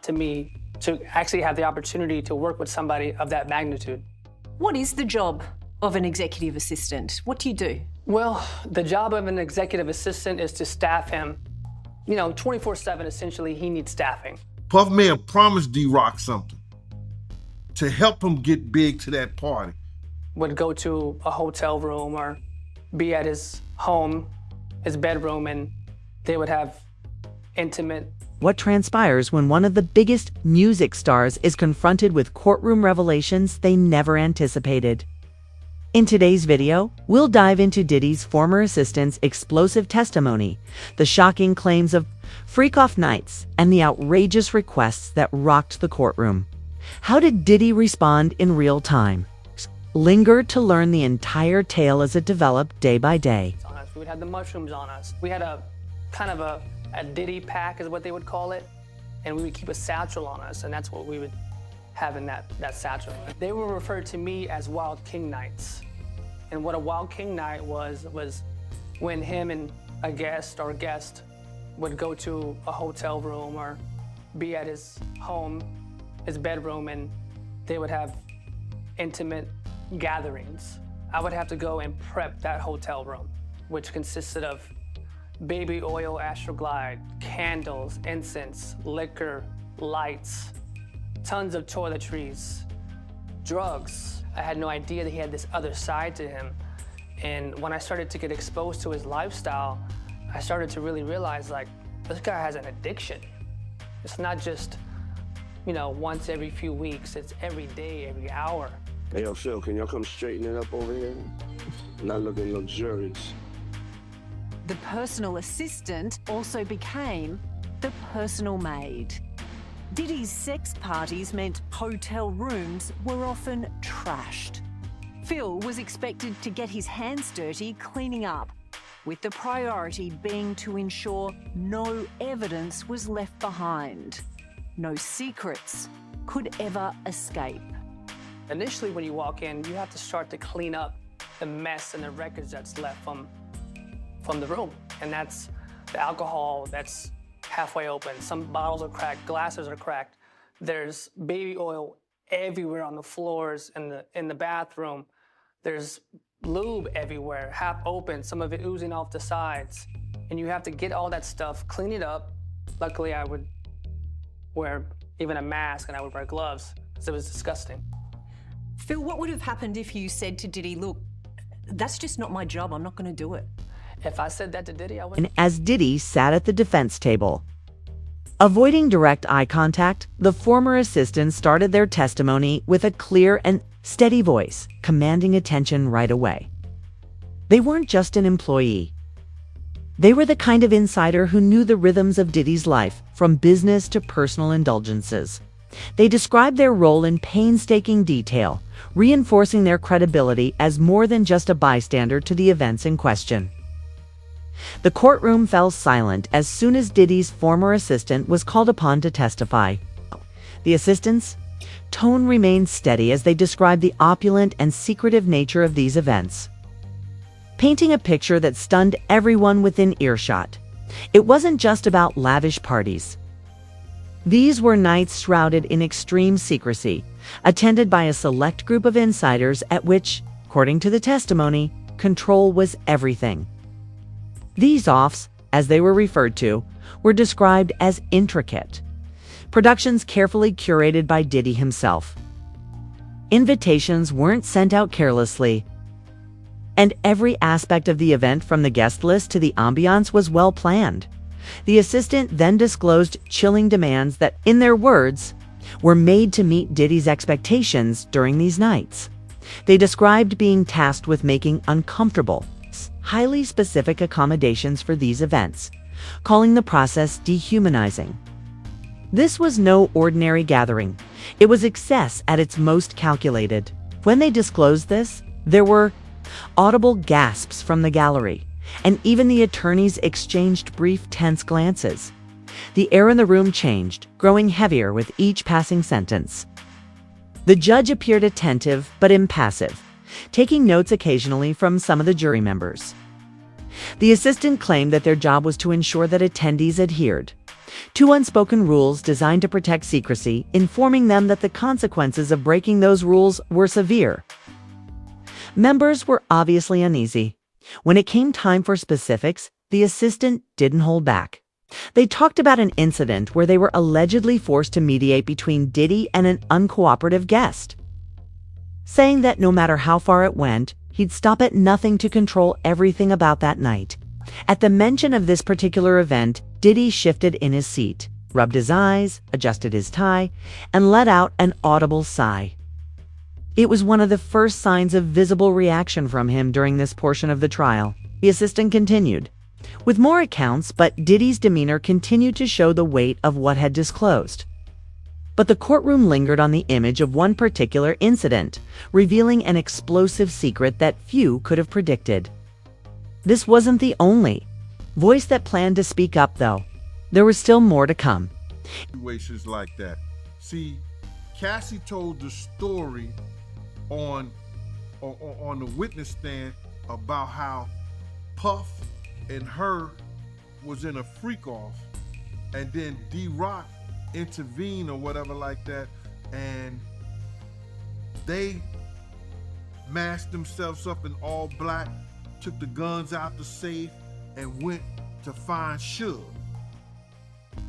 to me to actually have the opportunity to work with somebody of that magnitude. What is the job of an executive assistant? What do you do? Well, the job of an executive assistant is to staff him, 24/7, essentially, he needs staffing. Puff may have promised D-Rock something to help him get big to that party. Would go to a hotel room or be at his home, his bedroom, and they would have intimate. What transpires when one of the biggest music stars is confronted with courtroom revelations they never anticipated? In today's video, we'll dive into Diddy's former assistant's explosive testimony, the shocking claims of freak-off nights, and the outrageous requests that rocked the courtroom. How did Diddy respond in real time? Linger to learn the entire tale as it developed day by day. We would have the mushrooms on us. We had a kind of a Diddy pack is what they would call it, and we would keep a satchel on us, and that's what we would have in that satchel. They were referred to me as Wild King Nights. And what a Wild King Night was when him and a guest would go to a hotel room or be at his home, his bedroom, and they would have intimate gatherings. I would have to go and prep that hotel room, which consisted of baby oil, Astroglide, candles, incense, liquor, lights, tons of toiletries, drugs. I had no idea that he had this other side to him. And when I started to get exposed to his lifestyle, I started to really realize, this guy has an addiction. It's not just, once every few weeks, it's every day, every hour. Hey, yo, Phil, can y'all come straighten it up over here? Not looking luxurious. The personal assistant also became the personal maid. Diddy's sex parties meant hotel rooms were often trashed. Phil was expected to get his hands dirty cleaning up, with the priority being to ensure no evidence was left behind. No secrets could ever escape. Initially, when you walk in, you have to start to clean up the mess and the records that's left from the room. And that's the alcohol that's halfway open. Some bottles are cracked, glasses are cracked. There's baby oil everywhere on the floors in the bathroom. There's lube everywhere, half open, some of it oozing off the sides. And you have to get all that stuff, clean it up. Luckily, I would wear even a mask and I would wear gloves because it was disgusting. Phil, what would have happened if you said to Diddy, look, that's just not my job, I'm not going to do it? If I said that to Diddy, I wouldn't. And as Diddy sat at the defense table, avoiding direct eye contact, the former assistants started their testimony with a clear and steady voice, commanding attention right away. They weren't just an employee. They were the kind of insider who knew the rhythms of Diddy's life, from business to personal indulgences. They described their role in painstaking detail, reinforcing their credibility as more than just a bystander to the events in question. The courtroom fell silent as soon as Diddy's former assistant was called upon to testify. The assistant's tone remained steady as they described the opulent and secretive nature of these events, painting a picture that stunned everyone within earshot. It wasn't just about lavish parties. These were nights shrouded in extreme secrecy, attended by a select group of insiders at which, according to the testimony, control was everything. These offs, as they were referred to, were described as intricate, productions carefully curated by Diddy himself. Invitations weren't sent out carelessly, and every aspect of the event, from the guest list to the ambiance, was well planned. The assistant then disclosed chilling demands that, in their words, were made to meet Diddy's expectations during these nights. They described being tasked with making uncomfortable, highly specific accommodations for these events, calling the process dehumanizing. This was no ordinary gathering. It was excess at its most calculated. When they disclosed this, there were audible gasps from the gallery, and even the attorneys exchanged brief, tense glances. The air in the room changed, growing heavier with each passing sentence. The judge appeared attentive but impassive, taking notes occasionally from some of the jury members. The assistant claimed that their job was to ensure that attendees adhered, Two unspoken rules designed to protect secrecy, informing them that the consequences of breaking those rules were severe. Members were obviously uneasy. When it came time for specifics, the assistant didn't hold back. They talked about an incident where they were allegedly forced to mediate between Diddy and an uncooperative guest, saying that no matter how far it went, he'd stop at nothing to control everything about that night. At the mention of this particular event, Diddy shifted in his seat, rubbed his eyes, adjusted his tie, and let out an audible sigh. It was one of the first signs of visible reaction from him during this portion of the trial. The assistant continued, with more accounts, but Diddy's demeanor continued to show the weight of what had disclosed. But the courtroom lingered on the image of one particular incident, revealing an explosive secret that few could have predicted. This wasn't the only voice that planned to speak up, though. There was still more to come. Situations like that. See, Cassie told the story on the witness stand about how Puff and her was in a freak off, and then D-Rock intervened or whatever like that, and they masked themselves up in all black, took the guns out the safe, and went to find Suge.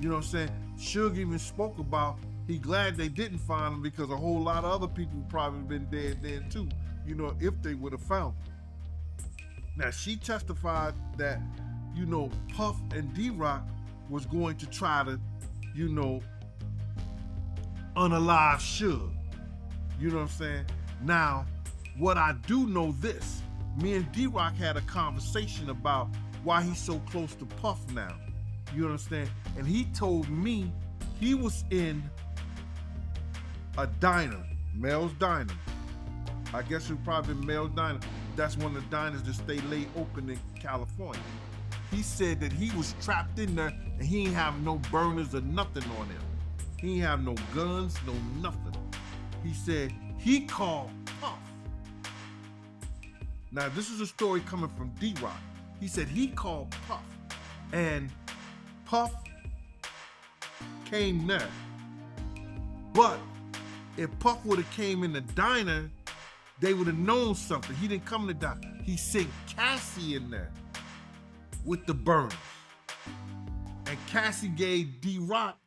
You know what I'm saying? Suge even spoke about he glad they didn't find him because a whole lot of other people probably been dead then too, you know, if they would have found him. Now, she testified that, you know, Puff and D-Rock was going to try to, you know, unalive Suge. You know what I'm saying? Now, what I do know this, me and D-Rock had a conversation about why he's so close to Puff now. You understand? And he told me he was in a diner, Mel's Diner. I guess it was probably Mel's Diner. That's one of the diners that stay late open in California. He said that he was trapped in there and he ain't have no burners or nothing on him. He ain't have no guns, no nothing. He said he called Puff. Now, this is a story coming from D-Rock. He said he called Puff, and Puff came there. But if Puff would have came in the diner, they would have known something. He didn't come in the diner. He sent Cassie in there with the burners. And Cassie gave D-Rock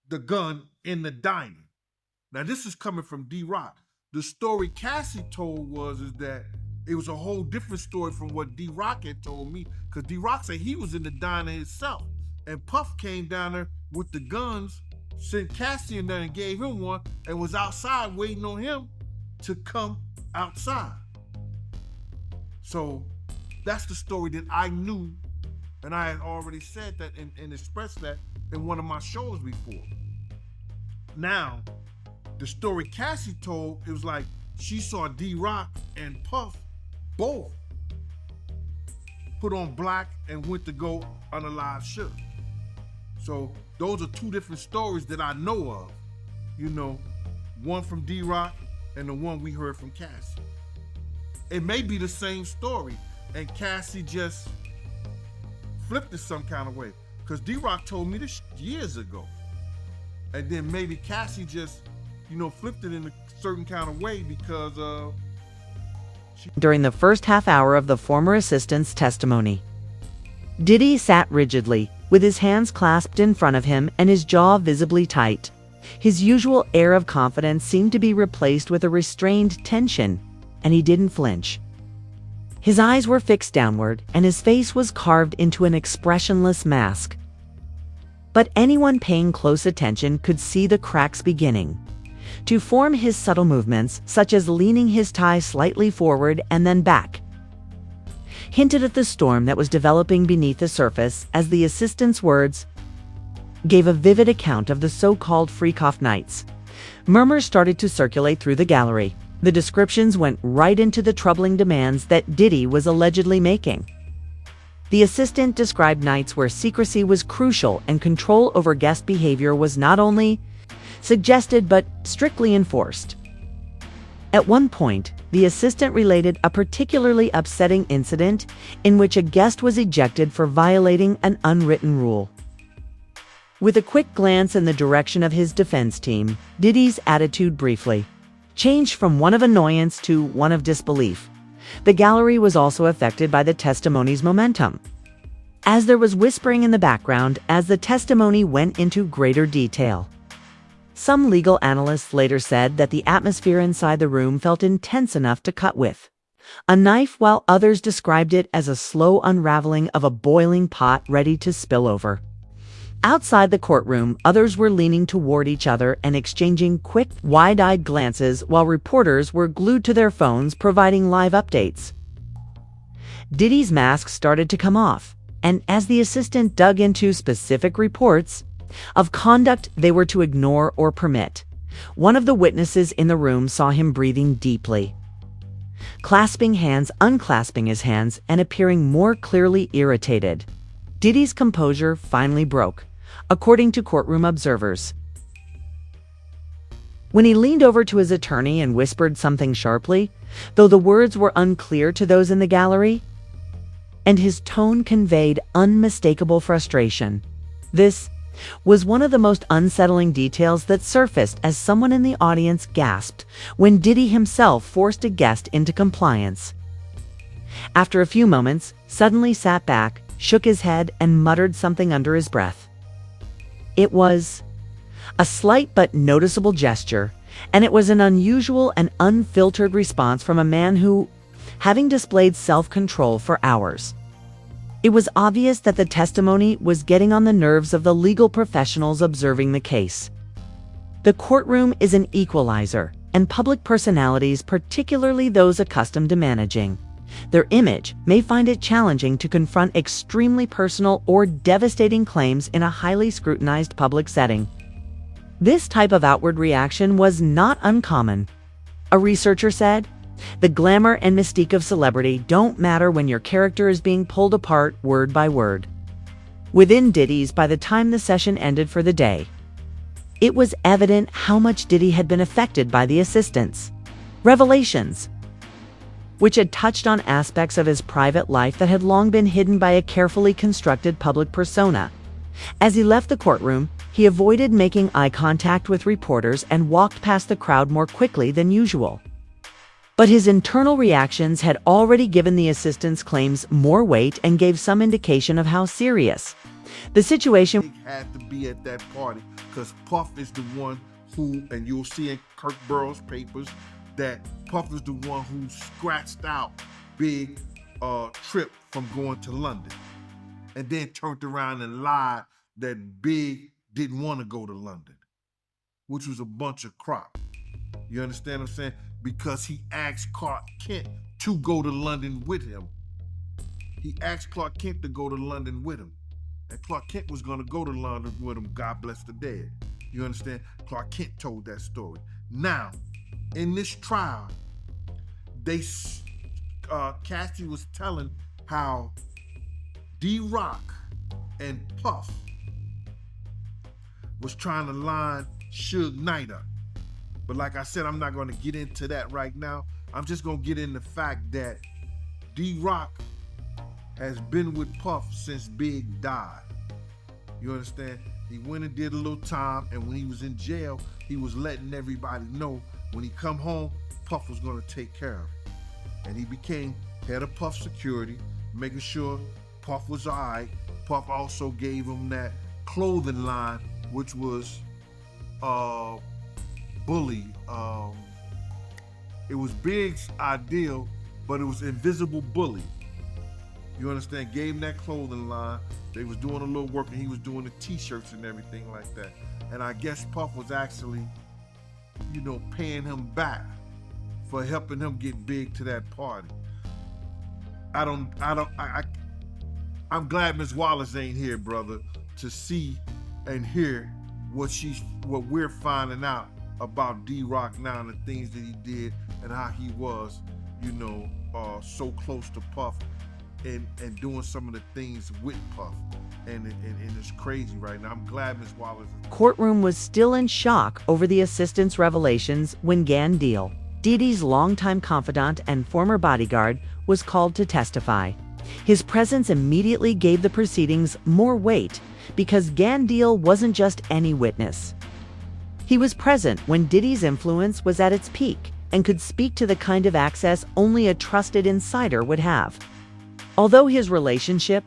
the gun in the diner. Now, this is coming from D-Rock. The story Cassie told is that it was a whole different story from what D-Rock had told me, because D-Rock said he was in the diner himself. And Puff came down there with the guns, sent Cassie in there and gave him one, and was outside waiting on him to come outside. So that's the story that I knew, and I had already said that and expressed that in one of my shows before. Now, the story Cassie told, it was like she saw D-Rock and Puff both put on black and went to go unalive Suge. So those are two different stories that I know of. You know, one from D-Rock and the one we heard from Cassie. It may be the same story and Cassie just flipped it some kind of way, because D-Rock told me this years ago. And then maybe Cassie just, you know, flipped it in a certain kind of way because During the first half hour of the former assistant's testimony, Diddy sat rigidly, with his hands clasped in front of him and his jaw visibly tight. His usual air of confidence seemed to be replaced with a restrained tension, and he didn't flinch. His eyes were fixed downward, and his face was carved into an expressionless mask. But anyone paying close attention could see the cracks beginning to form. His subtle movements, such as leaning his tie slightly forward and then back, hinted at the storm that was developing beneath the surface, as the assistant's words gave a vivid account of the so-called freak-off nights. Murmurs started to circulate through the gallery. The descriptions went right into the troubling demands that Diddy was allegedly making. The assistant described nights where secrecy was crucial and control over guest behavior was not only suggested but strictly enforced. At one point, the assistant related a particularly upsetting incident in which a guest was ejected for violating an unwritten rule. With a quick glance in the direction of his defense team, Diddy's attitude briefly changed from one of annoyance to one of disbelief. The gallery was also affected by the testimony's momentum, as there was whispering in the background as the testimony went into greater detail. Some legal analysts later said that the atmosphere inside the room felt intense enough to cut with a knife, while others described it as a slow unraveling of a boiling pot ready to spill over. Outside the courtroom, others were leaning toward each other and exchanging quick, wide-eyed glances while reporters were glued to their phones providing live updates. Diddy's mask started to come off, and as the assistant dug into specific reports of conduct they were to ignore or permit, one of the witnesses in the room saw him breathing deeply, clasping hands, unclasping his hands, and appearing more clearly irritated. Diddy's composure finally broke, according to courtroom observers. When he leaned over to his attorney and whispered something sharply, though the words were unclear to those in the gallery, and his tone conveyed unmistakable frustration. This was one of the most unsettling details that surfaced as someone in the audience gasped when Diddy himself forced a guest into compliance. After a few moments, suddenly sat back, shook his head, and muttered something under his breath. It was a slight but noticeable gesture, and it was an unusual and unfiltered response from a man who, having displayed self-control for hours. It was obvious that the testimony was getting on the nerves of the legal professionals observing the case. The courtroom is an equalizer, and public personalities, particularly those accustomed to managing their image, may find it challenging to confront extremely personal or devastating claims in a highly scrutinized public setting. This type of outward reaction was not uncommon. A researcher said, "The glamour and mystique of celebrity don't matter when your character is being pulled apart word by word." Within Diddy's, by the time the session ended for the day, it was evident how much Diddy had been affected by the assistant's revelations, which had touched on aspects of his private life that had long been hidden by a carefully constructed public persona. As he left the courtroom, he avoided making eye contact with reporters and walked past the crowd more quickly than usual. But his internal reactions had already given the assistant's claims more weight and gave some indication of how serious the situation He had to be at that party because Puff is the one who, and you'll see in Kirk Burroughs' papers, that Puff is the one who scratched out Big Trip from going to London, and then turned around and lied that Big didn't want to go to London, which was a bunch of crap. You understand what I'm saying? Because he asked Clark Kent to go to London with him. He asked Clark Kent to go to London with him. And Clark Kent was going to go to London with him, God bless the dead. You understand? Clark Kent told that story. Now, in this trial, Cassie was telling how D-Rock and Puff was trying to line Suge Knight up. But like I said, I'm not going to get into that right now. I'm just going to get into the fact that D-Rock has been with Puff since Big died. You understand? He went and did a little time, and when he was in jail, he was letting everybody know when he come home, Puff was going to take care of him. And he became head of Puff security, making sure Puff was all right. Puff also gave him that clothing line, which was Bully. It was Big's ideal, but it was Invisible Bully. You understand? Gave him that clothing line. They was doing a little work, and he was doing the t-shirts and everything like that. And I guess Puff was actually, paying him back for helping him get Big to that party. I'm glad Miss Wallace ain't here, brother, to see and hear what we're finding out about D-Rock now and the things that he did and how he was, so close to Puff and doing some of the things with Puff. And it's crazy right now. I'm glad Miss Wallace is... Courtroom was still in shock over the assistant's revelations when Gan Deal, Diddy's longtime confidant and former bodyguard, was called to testify. His presence immediately gave the proceedings more weight, because Gandil wasn't just any witness. He was present when Diddy's influence was at its peak and could speak to the kind of access only a trusted insider would have. Although his relationship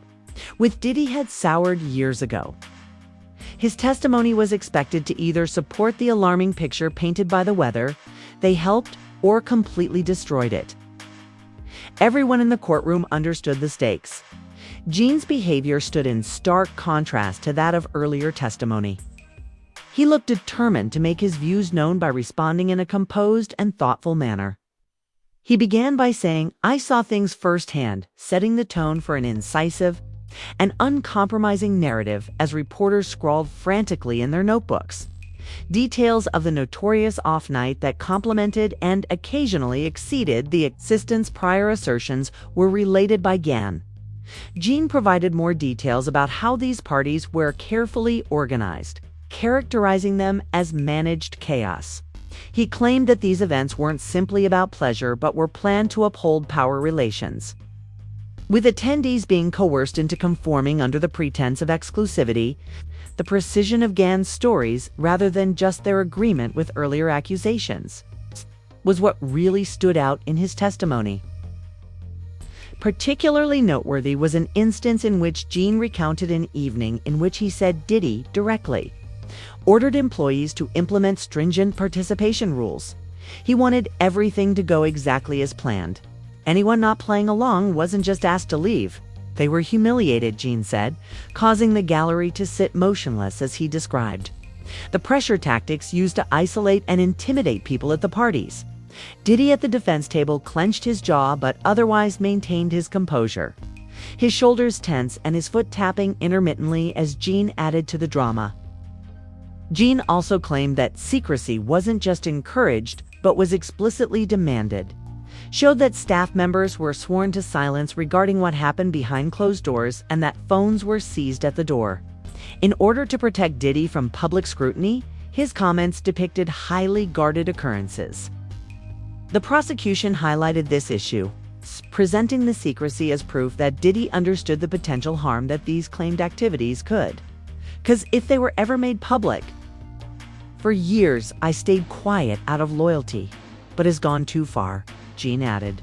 with Diddy had soured years ago, his testimony was expected to either support the alarming picture painted by the weather they helped or completely destroyed it. Everyone in the courtroom understood the stakes. Gene's behavior stood in stark contrast to that of earlier testimony. He looked determined to make his views known by responding in a composed and thoughtful manner. He began by saying, "I saw things firsthand," setting the tone for an incisive and uncompromising narrative as reporters scrawled frantically in their notebooks. Details of the notorious off night that complemented and occasionally exceeded the assistant's prior assertions were related by Gan. Gene provided more details about how these parties were carefully organized, characterizing them as managed chaos. He claimed that these events weren't simply about pleasure but were planned to uphold power relations, with attendees being coerced into conforming under the pretense of exclusivity. The precision of Gan's stories, rather than just their agreement with earlier accusations, was what really stood out in his testimony. Particularly noteworthy was an instance in which Gene recounted an evening in which he said Diddy directly ordered employees to implement stringent participation rules. He wanted everything to go exactly as planned. Anyone not playing along wasn't just asked to leave. They were humiliated, Gene said, causing the gallery to sit motionless as he described the pressure tactics used to isolate and intimidate people at the parties. Diddy at the defense table clenched his jaw but otherwise maintained his composure, his shoulders tense and his foot tapping intermittently as Gene added to the drama. Gene also claimed that secrecy wasn't just encouraged but was explicitly demanded, showed that staff members were sworn to silence regarding what happened behind closed doors and that phones were seized at the door. In order to protect Diddy from public scrutiny, his comments depicted highly guarded occurrences. The prosecution highlighted this issue, presenting the secrecy as proof that Diddy understood the potential harm that these claimed activities could. Because if they were ever made public, "For years, I stayed quiet out of loyalty, but has gone too far," Gene added,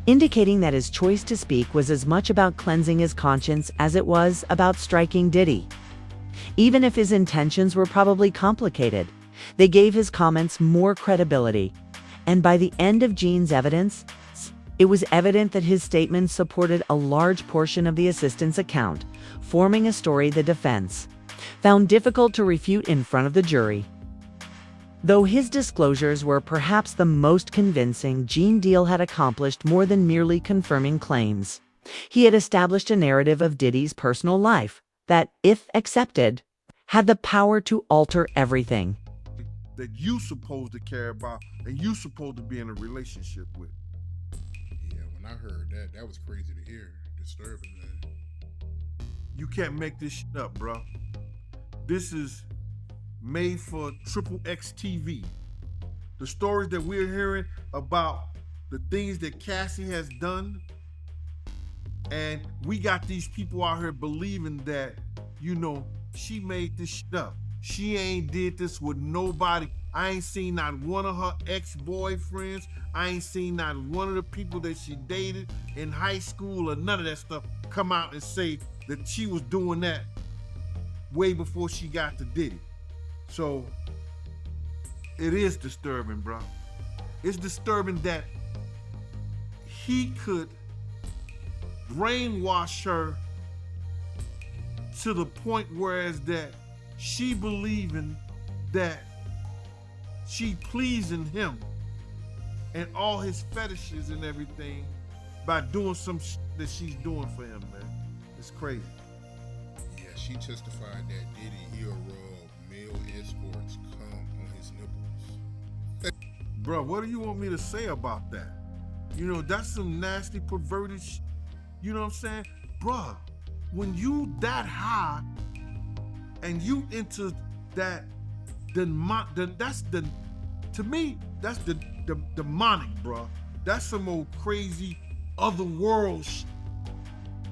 indicating that his choice to speak was as much about cleansing his conscience as it was about striking Diddy. Even if his intentions were probably complicated, they gave his comments more credibility. And by the end of Gene's evidence, it was evident that his statements supported a large portion of the assistant's account, forming a story the defense found difficult to refute in front of the jury. Though his disclosures were perhaps the most convincing, Gene Deal had accomplished more than merely confirming claims. He had established a narrative of Diddy's personal life that, if accepted, had the power to alter everything that you supposed to care about and you supposed to be in a relationship with. Yeah, when I heard that, that was crazy to hear. Disturbing, man. You can't make this shit up, bro. This is made for Triple X TV. The stories that we're hearing about the things that Cassie has done, and we got these people out here believing that, she made this shit up. She ain't did this with nobody. I ain't seen not one of her ex-boyfriends. I ain't seen not one of the people that she dated in high school or none of that stuff come out and say that she was doing that way before she got to Diddy. So it is disturbing, bro. It's disturbing that he could brainwash her to the point whereas that she believing that she pleasing him and all his fetishes and everything by doing some shit that she's doing for him, man. It's crazy. Yeah, she testified that Diddy rub male escorts come on his nipples. Bro, what do you want me to say about that? That's some nasty, perverted shit. You know what I'm saying? Bro, when you that high and you into that, to me, that's the demonic, bro. That's some old crazy other world shit.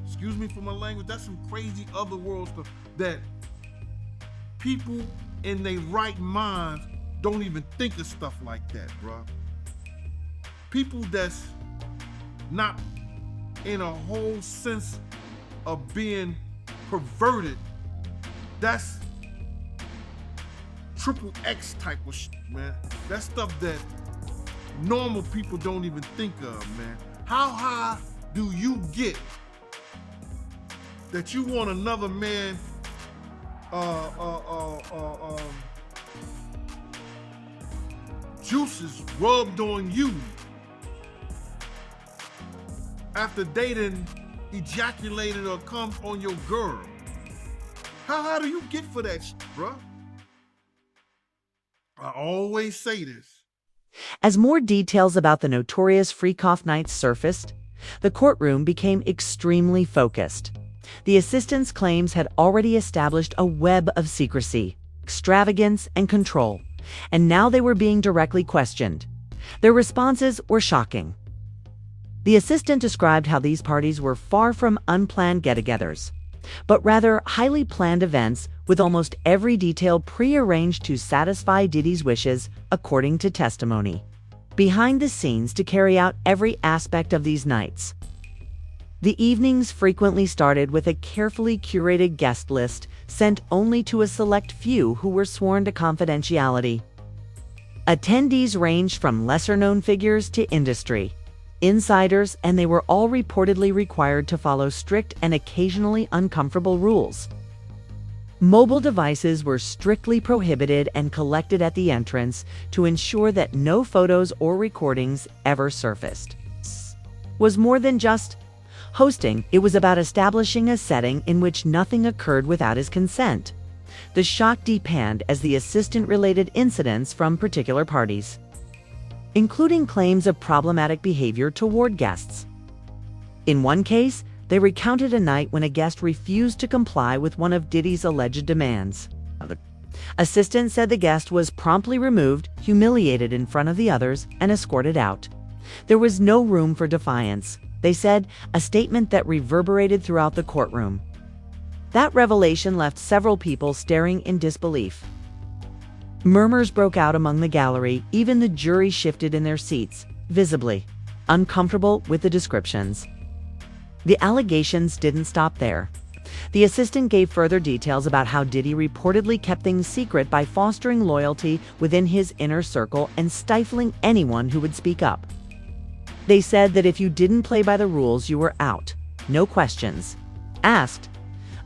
It's excuse me for my language, that's some crazy otherworld stuff that people in their right minds don't even think of stuff like that, bruh. People that's not in a whole sense of being perverted, that's triple X type of shit, man. That's stuff that normal people don't even think of, man. How high do you get that you want another man juices rubbed on you after dating ejaculated or come on your girl? How high do you get for that shit, bruh? I always say this. As more details about the notorious freak-off nights surfaced, the courtroom became extremely focused. The assistant's claims had already established a web of secrecy, extravagance, and control, and now they were being directly questioned. Their responses were shocking. The assistant described how these parties were far from unplanned get-togethers, but rather highly planned events with almost every detail pre-arranged to satisfy Diddy's wishes, according to testimony. Behind the scenes to carry out every aspect of these nights. The evenings frequently started with a carefully curated guest list sent only to a select few who were sworn to confidentiality. Attendees ranged from lesser-known figures to industry, insiders, and they were all reportedly required to follow strict and occasionally uncomfortable rules. Mobile devices were strictly prohibited and collected at the entrance to ensure that no photos or recordings ever surfaced. Was more than just hosting, it was about establishing a setting in which nothing occurred without his consent. The shock deepened as the assistant related incidents from particular parties, including claims of problematic behavior toward guests. In one case, they recounted a night when a guest refused to comply with one of Diddy's alleged demands. The assistant said the guest was promptly removed, humiliated in front of the others, and escorted out. There was no room for defiance, they said, a statement that reverberated throughout the courtroom. That revelation left several people staring in disbelief. Murmurs broke out among the gallery, even the jury shifted in their seats, visibly uncomfortable with the descriptions. The allegations didn't stop there. The assistant gave further details about how Diddy reportedly kept things secret by fostering loyalty within his inner circle and stifling anyone who would speak up. They said that if you didn't play by the rules, you were out. No questions asked.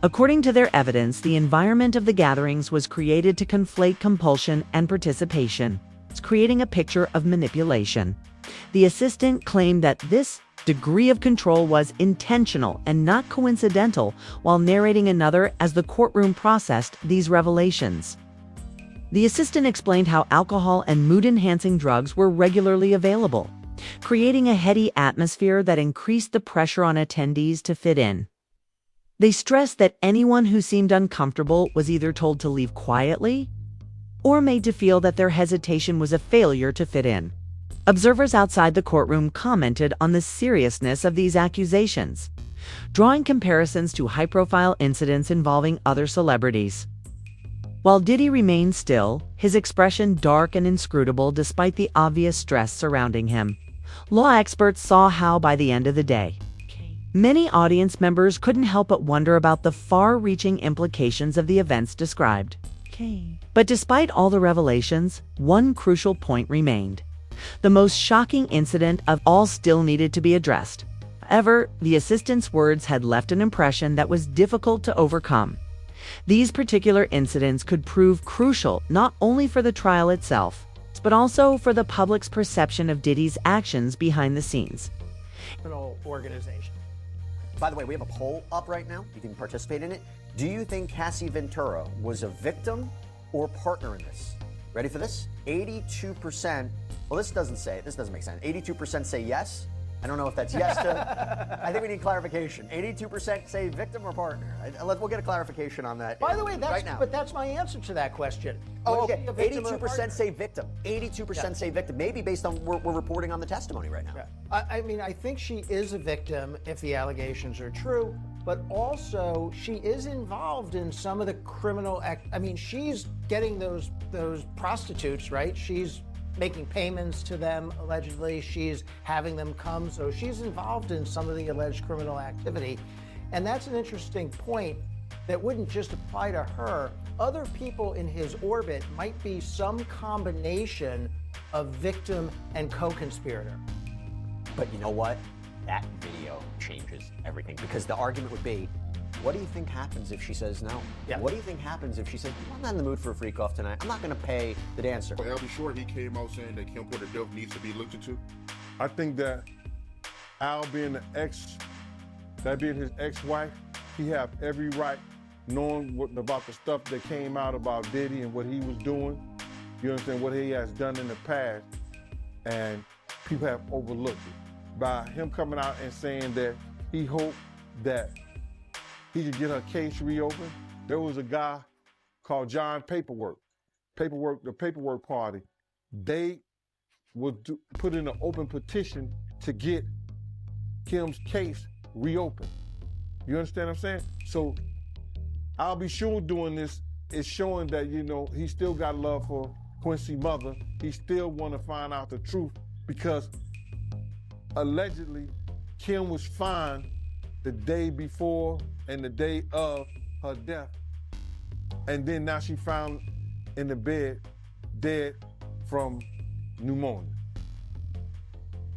According to their evidence, the environment of the gatherings was created to conflate compulsion and participation, creating a picture of manipulation. The assistant claimed that this degree of control was intentional and not coincidental, while narrating another as the courtroom processed these revelations. The assistant explained how alcohol and mood-enhancing drugs were regularly available, creating a heady atmosphere that increased the pressure on attendees to fit in. They stressed that anyone who seemed uncomfortable was either told to leave quietly or made to feel that their hesitation was a failure to fit in. Observers outside the courtroom commented on the seriousness of these accusations, drawing comparisons to high-profile incidents involving other celebrities. While Diddy remained still, his expression dark and inscrutable despite the obvious stress surrounding him, law experts saw how by the end of the day, many audience members couldn't help but wonder about the far-reaching implications of the events described. But despite all the revelations, one crucial point remained. The most shocking incident of all still needed to be addressed. However, the assistant's words had left an impression that was difficult to overcome. These particular incidents could prove crucial not only for the trial itself, but also for the public's perception of Diddy's actions behind the scenes. Organization. By the way, we have a poll up right now. You can participate in it. Do you think Cassie Ventura was a victim or partner in this? Ready for this? 82%. Well, this doesn't make sense. 82% say yes. I don't know if that's yes to. I think we need clarification. 82% say victim or partner. We'll get a clarification on that. By the way, right now. But that's my answer to that question. Oh, okay. 82% say victim. 82% say victim. Maybe based on we're reporting on the testimony right now. Yeah. I mean, I think she is a victim if the allegations are true. but also she is involved in some of the criminal act. I mean, she's getting those prostitutes, right? She's making payments to them, allegedly. She's having them come, so she's involved in some of the alleged criminal activity. And that's an interesting point that wouldn't just apply to her. Other people in his orbit might be some combination of victim and co-conspirator. But you know what? That video changes everything, because the argument would be, what do you think happens if she says no? Yeah. What do you think happens if she says, I'm not in the mood for a freak off tonight. I'm not going to pay the dancer. I'll be sure he came out saying that Kim Porter death needs to be looked into. I think that Al being being his ex-wife, he have every right, knowing about the stuff that came out about Diddy and what he was doing. You understand what he has done in the past, and people have overlooked it. By him coming out and saying that he hoped that he could get her case reopened. There was a guy called John Paperwork, the Paperwork Party. They would put in an open petition to get Kim's case reopened. You understand what I'm saying? So I'll be sure doing this is showing that, you know, he still got love for Quincy's mother. He still want to find out the truth, because allegedly Kim was found the day before and the day of her death. And then now she found in the bed, dead from pneumonia.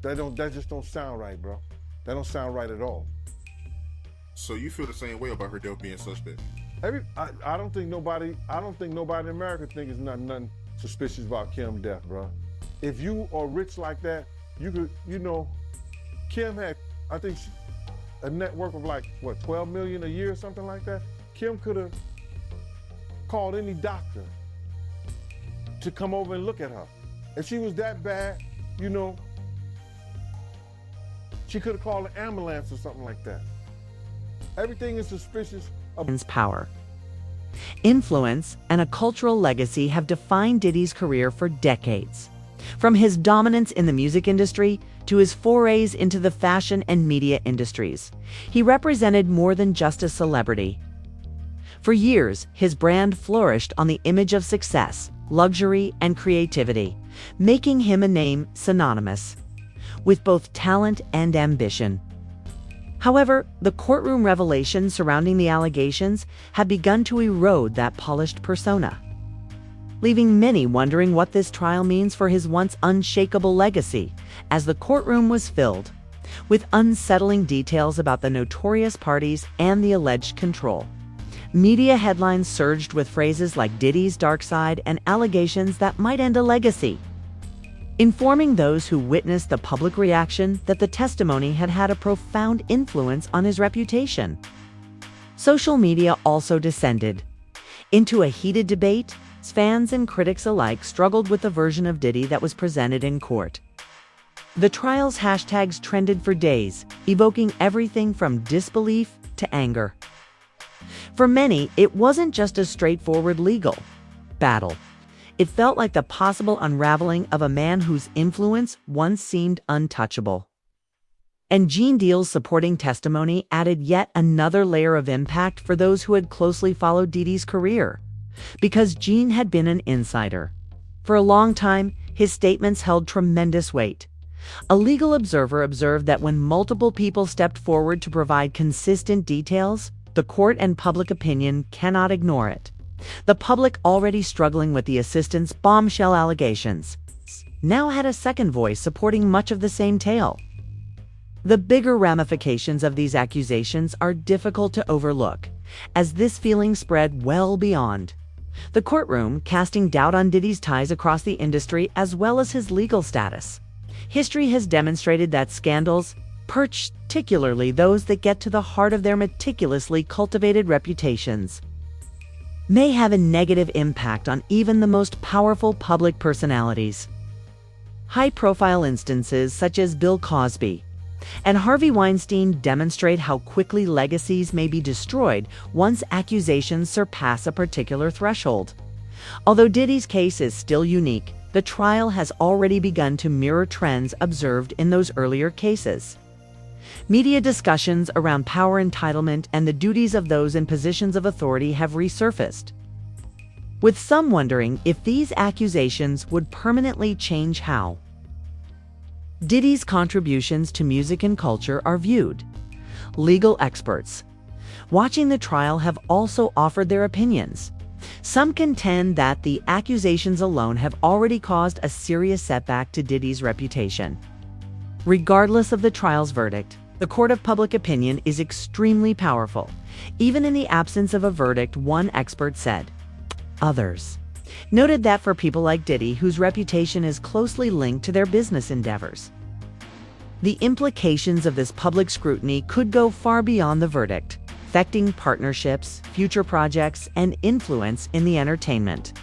That just don't sound right, bro. That don't sound right at all. So you feel the same way about her death being suspect? I don't think nobody in America thinks it's nothing suspicious about Kim's death, bro. If you are rich like that, you could, you know, Kim had, I think, a net worth of like, what, 12 million a year or something like that? Kim could have called any doctor to come over and look at her. If she was that bad, you know, she could have called an ambulance or something like that. Everything is suspicious of power. Influence and a cultural legacy have defined Diddy's career for decades. From his dominance in the music industry to his forays into the fashion and media industries, he represented more than just a celebrity. For years, his brand flourished on the image of success, luxury, and creativity, making him a name synonymous with both talent and ambition. However, the courtroom revelations surrounding the allegations had begun to erode that polished persona, leaving many wondering what this trial means for his once unshakable legacy, as the courtroom was filled with unsettling details about the notorious parties and the alleged control. Media headlines surged with phrases like Diddy's dark side and allegations that might end a legacy, informing those who witnessed the public reaction that the testimony had had a profound influence on his reputation. Social media also descended into a heated debate. Fans and critics alike struggled with the version of Diddy that was presented in court. The trial's hashtags trended for days, evoking everything from disbelief to anger. For many, it wasn't just a straightforward legal battle. It felt like the possible unraveling of a man whose influence once seemed untouchable. And Gene Deal's supporting testimony added yet another layer of impact for those who had closely followed Diddy's career. Because Gene had been an insider for a long time, his statements held tremendous weight. A legal observer observed that when multiple people stepped forward to provide consistent details, the court and public opinion cannot ignore it. The public, already struggling with the assistant's bombshell allegations, now had a second voice supporting much of the same tale. The bigger ramifications of these accusations are difficult to overlook, as this feeling spread well beyond the courtroom, casting doubt on Diddy's ties across the industry as well as his legal status. History has demonstrated that scandals, particularly those that get to the heart of their meticulously cultivated reputations, may have a negative impact on even the most powerful public personalities. High-profile instances such as Bill Cosby and Harvey Weinstein demonstrate how quickly legacies may be destroyed once accusations surpass a particular threshold. Although Diddy's case is still unique, the trial has already begun to mirror trends observed in those earlier cases. Media discussions around power entitlement and the duties of those in positions of authority have resurfaced, with some wondering if these accusations would permanently change how Diddy's contributions to music and culture are viewed. Legal experts watching the trial have also offered their opinions. Some contend that the accusations alone have already caused a serious setback to Diddy's reputation. Regardless of the trial's verdict, the court of public opinion is extremely powerful. Even in the absence of a verdict, one expert said. Others noted that for people like Diddy, whose reputation is closely linked to their business endeavors, the implications of this public scrutiny could go far beyond the verdict, affecting partnerships, future projects, and influence in the entertainment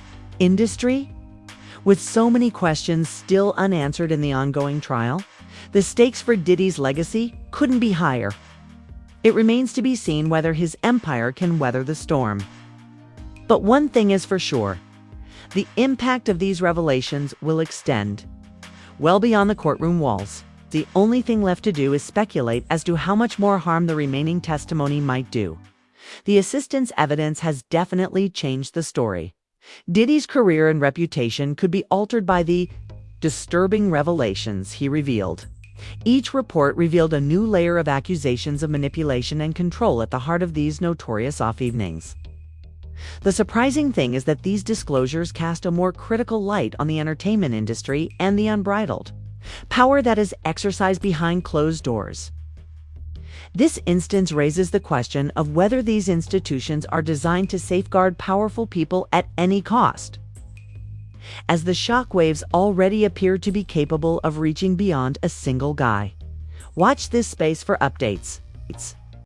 industry. With so many questions still unanswered in the ongoing trial, the stakes for Diddy's legacy couldn't be higher. It remains to be seen whether his empire can weather the storm. But one thing is for sure, the impact of these revelations will extend well beyond the courtroom walls. The only thing left to do is speculate as to how much more harm the remaining testimony might do. The assistant's evidence has definitely changed the story. Diddy's career and reputation could be altered by the disturbing revelations he revealed. Each report revealed a new layer of accusations of manipulation and control at the heart of these notorious off-evenings. The surprising thing is that these disclosures cast a more critical light on the entertainment industry and the unbridled power that is exercised behind closed doors. This instance raises the question of whether these institutions are designed to safeguard powerful people at any cost, as the shockwaves already appear to be capable of reaching beyond a single guy. Watch this space for updates.